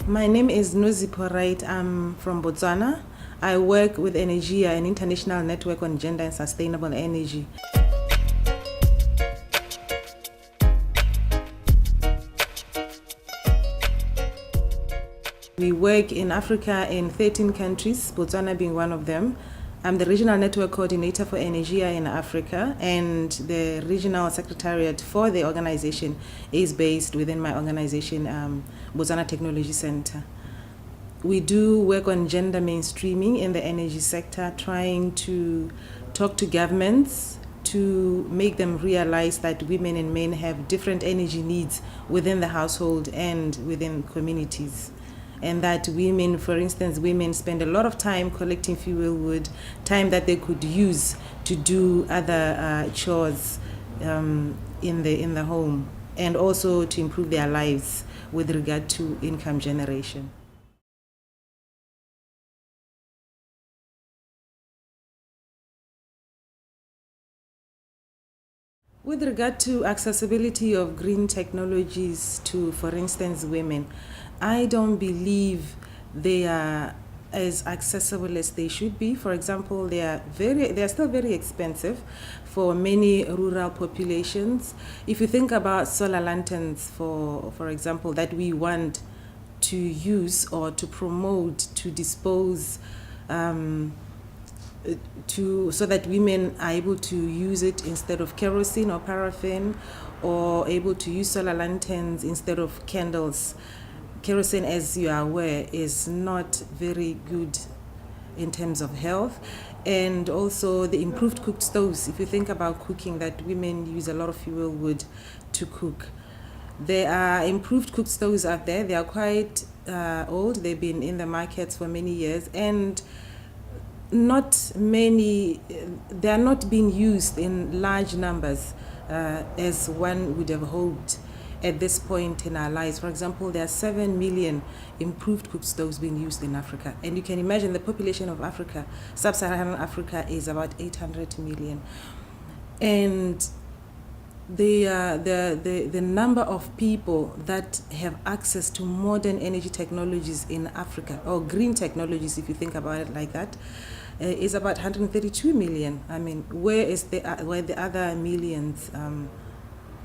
My name is Nozipho Wright. I'm from Botswana. I work with Energia, an international network on gender and sustainable energy. We work in Africa in 13 countries, Botswana being one of them. I'm the regional network coordinator for Energia in Africa, and the regional secretariat for the organization is based within my organization, Botswana Technology Center. We do work on gender mainstreaming in the energy sector, trying to talk to governments to make them realize that women and men have different energy needs within the household and within communities. And that women, for instance, women spend a lot of time collecting fuel wood, time that they could use to do other chores in the home, and also to improve their lives with regard to income generation. With regard to accessibility of green technologies to, for instance, women, I don't believe they are as accessible as they should be. For example, they are still very expensive for many rural populations. If you think about solar lanterns, for example, that we want to use or to promote, to dispose, so that women are able to use it instead of kerosene or paraffin, or able to use solar lanterns instead of candles. Kerosene, as you are aware, is not very good in terms of health. And also the improved cooked stoves. If you think about cooking, that women use a lot of fuel wood to cook. There are improved cooked stoves out there. They are quite old. They've been in the markets for many years, and they are not being used in large numbers as one would have hoped at this point in our lives. For example, there are 7 million improved cooked stoves being used in Africa. And you can imagine the population of Africa, sub-Saharan Africa, is about 800 million. And the number of people that have access to modern energy technologies in Africa, or green technologies if you think about it like that, is about 132 million. I mean, where the other millions?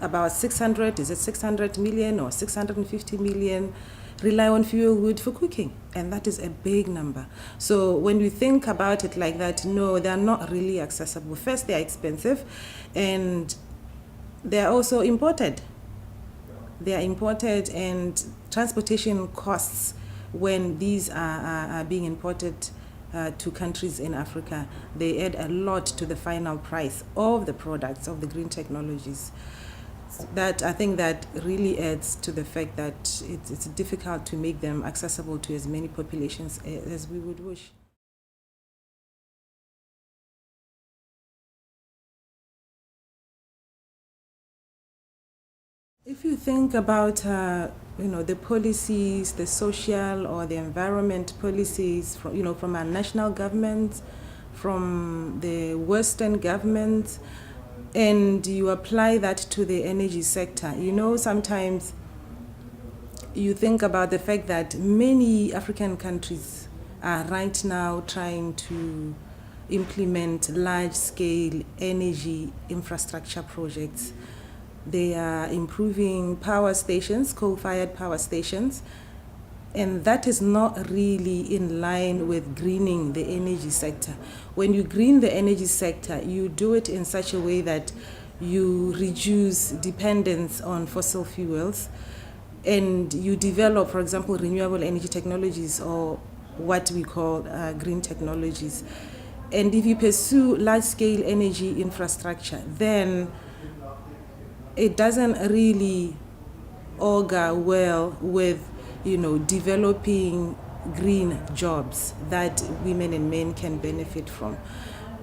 About 600 million or 650 million rely on fuel wood for cooking, and that is a big number. So when you think about it like that, no, they are not really accessible. First, they are expensive, and they are also imported. They are imported, and transportation costs when these are being imported to countries in Africa, they add a lot to the final price of the products, of the green technologies. That I think that really adds to the fact that it's difficult to make them accessible to as many populations as we would wish. If you think about the policies, the social or the environment policies from our national government, from the Western government, and you apply that to the energy sector, sometimes you think about the fact that many African countries are right now trying to implement large-scale energy infrastructure projects. They are improving power stations, coal-fired power stations, and that is not really in line with greening the energy sector. When you green the energy sector, you do it in such a way that you reduce dependence on fossil fuels, and you develop, for example, renewable energy technologies, or what we call green technologies. And if you pursue large-scale energy infrastructure, then it doesn't really augur well with developing green jobs that women and men can benefit from.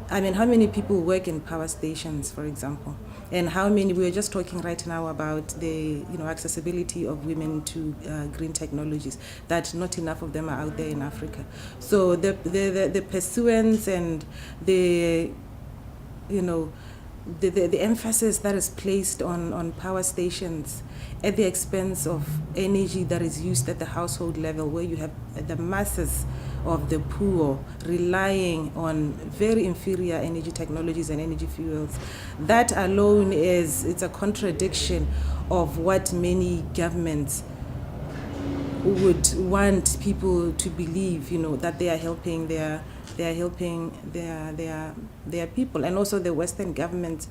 I mean, how many people work in power stations, for example? And how many, we are just talking right now about the accessibility of women to green technologies, that not enough of them are out there in Africa. So the pursuance and the the emphasis that is placed on power stations at the expense of energy that is used at the household level, where you have the masses of the poor relying on very inferior energy technologies and energy fuels. That alone it's a contradiction of what many governments would want people to believe, that they are helping their people. And also the Western governments,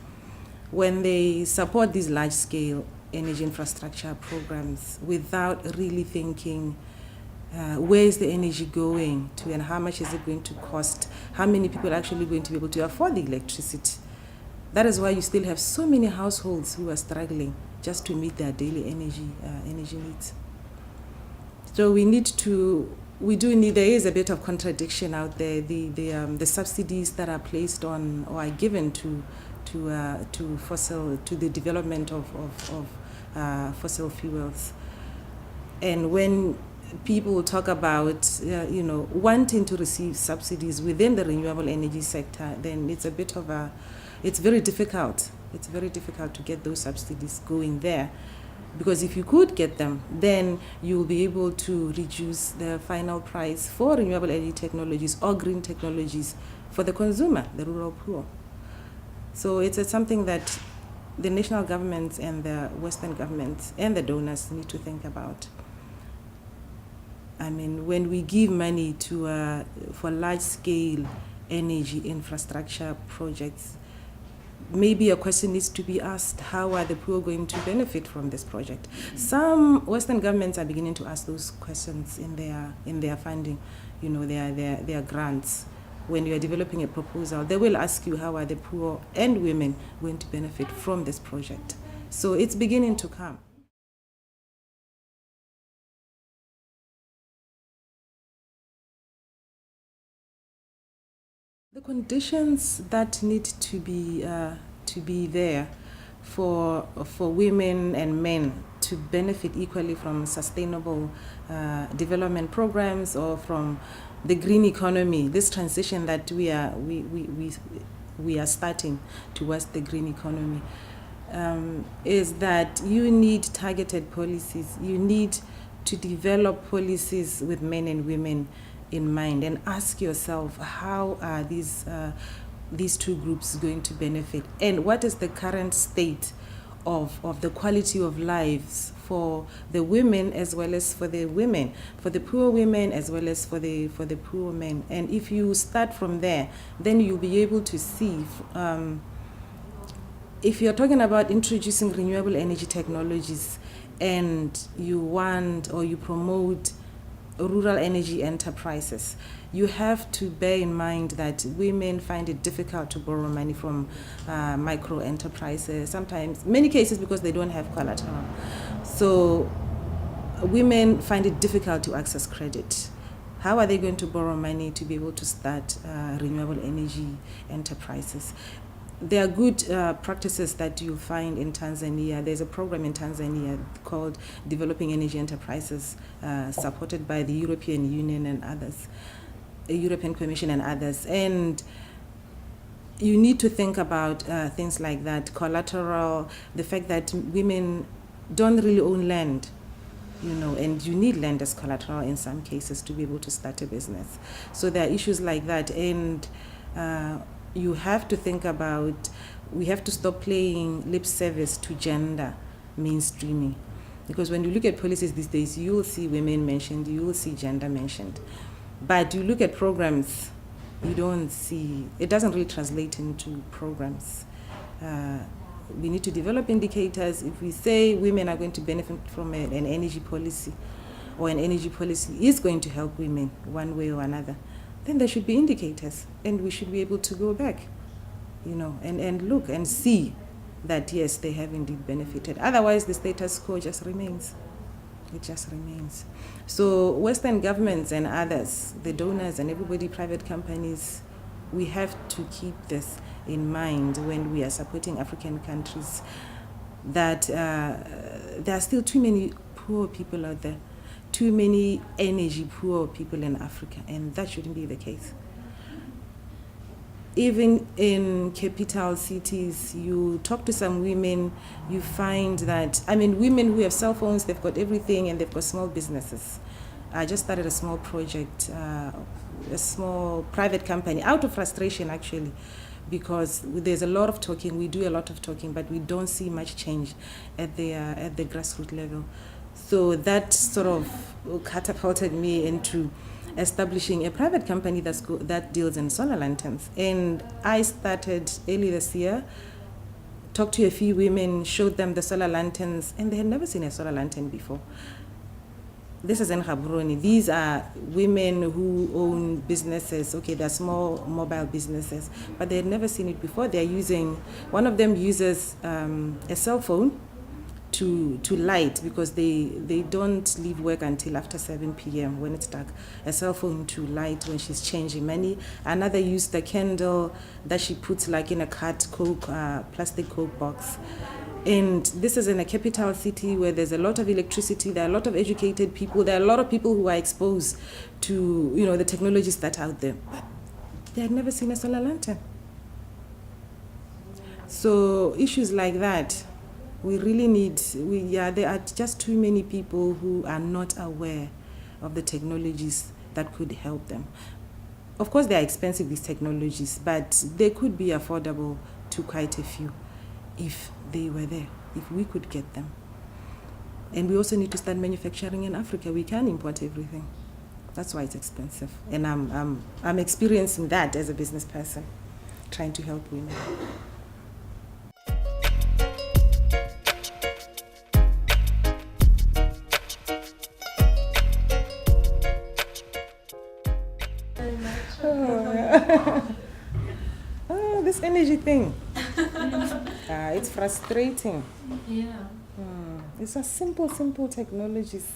when they support these large-scale energy infrastructure programs without really thinking where is the energy going to and how much is it going to cost, how many people are actually going to be able to afford the electricity. That is why you still have so many households who are struggling just to meet their daily energy needs. So there is a bit of contradiction out there. The subsidies that are placed on or are given to the development of fossil fuels, and when people talk about wanting to receive subsidies within the renewable energy sector, then it's very difficult. It's very difficult to get those subsidies going there. Because if you could get them, then you will be able to reduce the final price for renewable energy technologies or green technologies for the consumer, the rural poor. So it's something that the national governments and the Western governments and the donors need to think about. I mean, when we give money for large-scale energy infrastructure projects, maybe a question needs to be asked: how are the poor going to benefit from this project? Some Western governments are beginning to ask those questions in their funding, their grants. When you are developing a proposal, they will ask you, how are the poor and women going to benefit from this project? So it's beginning to come. The conditions that need to be there for women and men to benefit equally from sustainable development programs or from the green economy, this transition that we are starting towards the green economy, is that you need targeted policies. You need to develop policies with men and women in mind, and ask yourself, how are these two groups going to benefit, and what is the current state of the quality of lives for the women as well as for the women, for the poor women as well as for the poor men. And if you start from there, then you'll be able to see if you're talking about introducing renewable energy technologies and you want or you promote rural energy enterprises, you have to bear in mind that women find it difficult to borrow money from micro enterprises, sometimes, many cases, because they don't have collateral. So women find it difficult to access credit. How are they going to borrow money to be able to start renewable energy enterprises? There are good practices that you find in Tanzania. There's a program in Tanzania called Developing Energy Enterprises, supported by the European Union and others, the European Commission and others. And you need to think about things like that, collateral, the fact that women don't really own land, and you need land as collateral in some cases to be able to start a business. So there are issues like that. And you have to think about, we have to stop playing lip service to gender mainstreaming. Because when you look at policies these days, you will see women mentioned, you will see gender mentioned. But you look at programs, you don't see, it doesn't really translate into programs. We need to develop indicators. If we say women are going to benefit from an energy policy, or an energy policy is going to help women one way or another, then there should be indicators, and we should be able to go back, and look and see that, yes, they have indeed benefited. Otherwise, the status quo just remains. It just remains. So Western governments and others, the donors and everybody, private companies, we have to keep this in mind when we are supporting African countries, that there are still too many poor people out there, too many energy poor people in Africa, and that shouldn't be the case. even in capital cities, you talk to some women, you find that, women who have cell phones, they've got everything, and they've got small businesses. I just started a small project, a small private company, out of frustration actually, because there's a lot of talking, we do a lot of talking, but we don't see much change at the grassroots level. So that sort of catapulted me into establishing a private company that deals in solar lanterns. And I started early this year, talked to a few women, showed them the solar lanterns, and they had never seen a solar lantern before. This is in Gaborone. These are women who own businesses. Okay, they're small mobile businesses, but they had never seen it before. One of them uses a cell phone to light, because they don't leave work until after 7 p.m. when it's dark. A cell phone to light when she's changing money. Another used a candle that she puts like in a plastic Coke box. And this is in a capital city where there's a lot of electricity, there are a lot of educated people, there are a lot of people who are exposed to, the technologies that are out there. But they had never seen a solar lantern. So issues like that, we really need, there are just too many people who are not aware of the technologies that could help them. Of course, they are expensive, these technologies, but they could be affordable to quite a few if they were there, if we could get them. And we also need to start manufacturing in Africa. We can import everything. That's why it's expensive. And I'm experiencing that as a business person, trying to help women. Oh, this energy thing. It's frustrating. Yeah. It's a simple technologies.